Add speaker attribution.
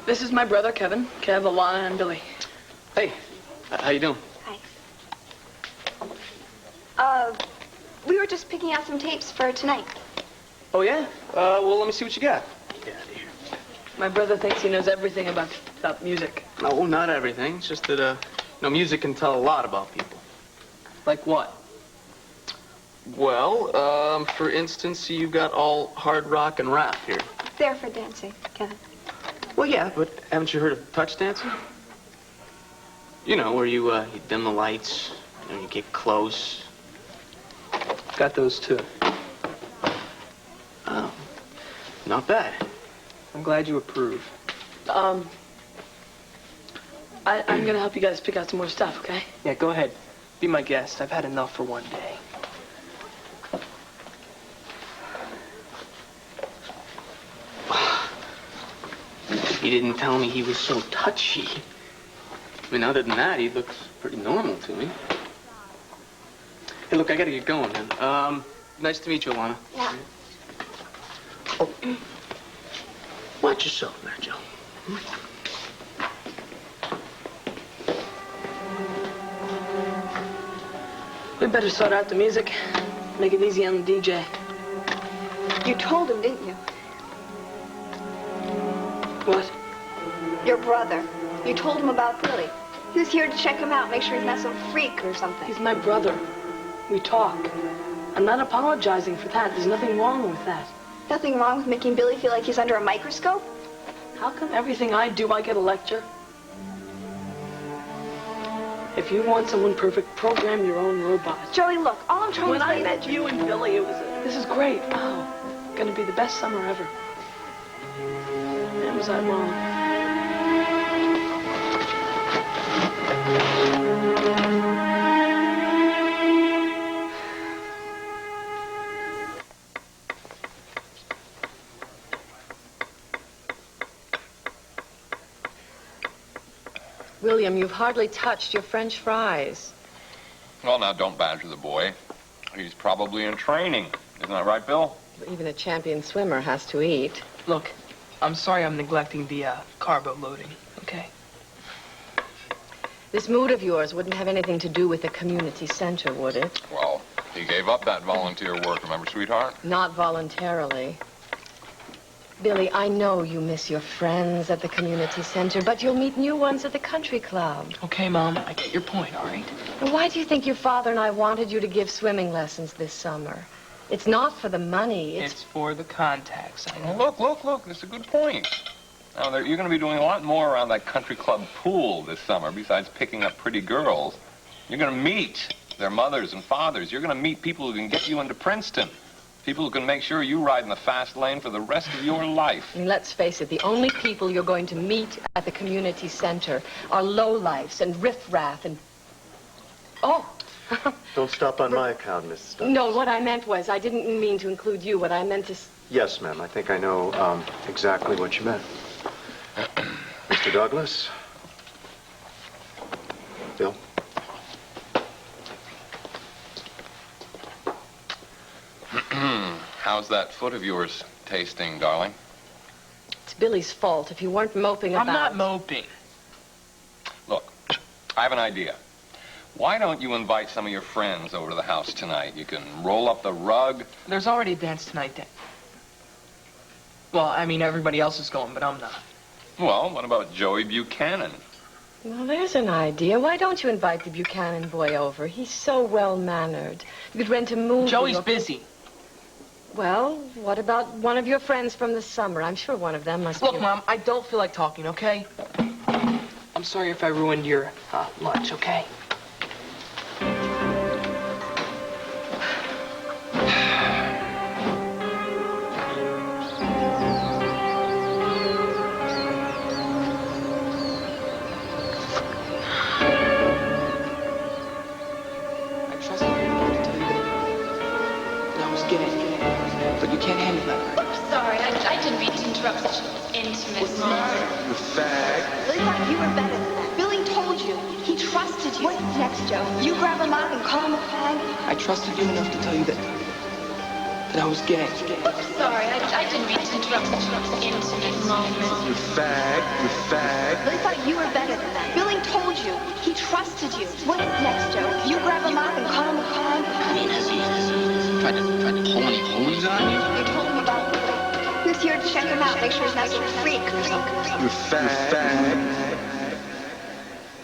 Speaker 1: This is my brother, Kevin. Kev, Alana, and Billy.
Speaker 2: Hey, how you doing?
Speaker 3: Hi. We were just picking out some tapes for tonight.
Speaker 2: Oh, yeah? Well, let me see what you got. Get out of here.
Speaker 1: My brother thinks he knows everything about music.
Speaker 2: No, not everything. It's just that, music can tell a lot about people.
Speaker 1: Like what?
Speaker 2: Well, for instance, you got all hard rock and rap here.
Speaker 3: They're for dancing, Kevin.
Speaker 2: Well, yeah, but haven't you heard of touch dancing? You know, where you dim the lights, and you get close.
Speaker 1: Got those too.
Speaker 2: Oh, not bad.
Speaker 1: I'm glad you approve. I'm gonna help you guys pick out some more stuff, okay?
Speaker 4: Yeah, go ahead. Be my guest. I've had enough for one day.
Speaker 2: He didn't tell me he was so touchy. I mean, other than that, he looks pretty normal to me. Hey, look, I gotta get going, man. Nice to meet you, Alana.
Speaker 3: Yeah.
Speaker 2: Oh, watch yourself there, Joe.
Speaker 1: We better sort out the music. Make it easy on the DJ.
Speaker 3: You told him, didn't you?
Speaker 1: What?
Speaker 3: Your brother. You told him about Billy. He was here to check him out, make sure he's not some freak or something.
Speaker 1: He's my brother. We talk. I'm not apologizing for that. There's nothing wrong with that.
Speaker 3: Nothing wrong with making Billy feel like he's under a microscope?
Speaker 1: How come everything I do, I get a lecture? If you want someone perfect, program your own robot.
Speaker 3: Joey, look, all I'm trying
Speaker 1: When
Speaker 3: to say
Speaker 1: I met you and Billy, this is great. Oh, gonna be the best summer ever. Man, was I wrong.
Speaker 5: William, you've hardly touched your French fries.
Speaker 6: Well, now, don't badger the boy. He's probably in training. Isn't that right, Bill?
Speaker 5: Even a champion swimmer has to eat.
Speaker 4: Look, I'm sorry I'm neglecting the carbo loading, okay?
Speaker 5: This mood of yours wouldn't have anything to do with the community center, would it?
Speaker 6: Well, he gave up that volunteer work, remember, sweetheart?
Speaker 5: Not voluntarily. Billy, I know you miss your friends at the community center, but you'll meet new ones at the country club.
Speaker 4: Okay, Mom, I get your point, all right?
Speaker 5: Well, why do you think your father and I wanted you to give swimming lessons this summer? It's not for the money.
Speaker 4: It's for the contacts. I know.
Speaker 6: Well, look. That's a good point. Now, you're going to be doing a lot more around that country club pool this summer, besides picking up pretty girls. You're going to meet their mothers and fathers. You're going to meet people who can get you into Princeton. People who can make sure you ride in the fast lane for the rest of your life.
Speaker 5: And let's face it, the only people you're going to meet at the community center are lowlifes and riffraff and... Oh!
Speaker 7: Don't stop on my account, Mrs. Douglas.
Speaker 5: No, what I meant was, I didn't mean to include you. What I meant is...
Speaker 7: Yes, ma'am. I think I know exactly what you meant. Mr. Douglas? Bill?
Speaker 6: How's that foot of yours tasting, darling?
Speaker 5: It's Billy's fault. If you weren't moping about...
Speaker 4: I'm not moping.
Speaker 6: Look, I have an idea. Why don't you invite some of your friends over to the house tonight? You can roll up the rug.
Speaker 4: There's already a dance tonight, then. Well, I mean, everybody else is going, but I'm not.
Speaker 6: Well, what about Joey Buchanan?
Speaker 5: Well, there's an idea. Why don't you invite the Buchanan boy over? He's so well-mannered. You could rent a movie.
Speaker 4: Joey's busy.
Speaker 5: Well, what about one of your friends from the summer? I'm sure one of them must be...
Speaker 4: Look, Mom, I don't feel like talking, okay? I'm sorry if I ruined your lunch, okay? But you can't handle that.
Speaker 8: Oops, sorry. I didn't mean to interrupt such an intimate moment.
Speaker 7: You fag.
Speaker 3: Billy thought you were better than that. Billy told you. He trusted you. What's next, Joe? You grab him up and call him a fag?
Speaker 4: I trusted you enough to tell you that that I was gay.
Speaker 8: Sorry, I didn't mean to interrupt such an intimate moment.
Speaker 9: You fag, you fag.
Speaker 3: Billy thought you were better than that. Billy told you. He trusted you. What's next, Joe? You grab him up and call him a con?
Speaker 2: I mean, has he tried to pull any holes on you?
Speaker 3: You told him about Billy. He was here to check him out, make sure he's not some freak or something.
Speaker 9: You fag.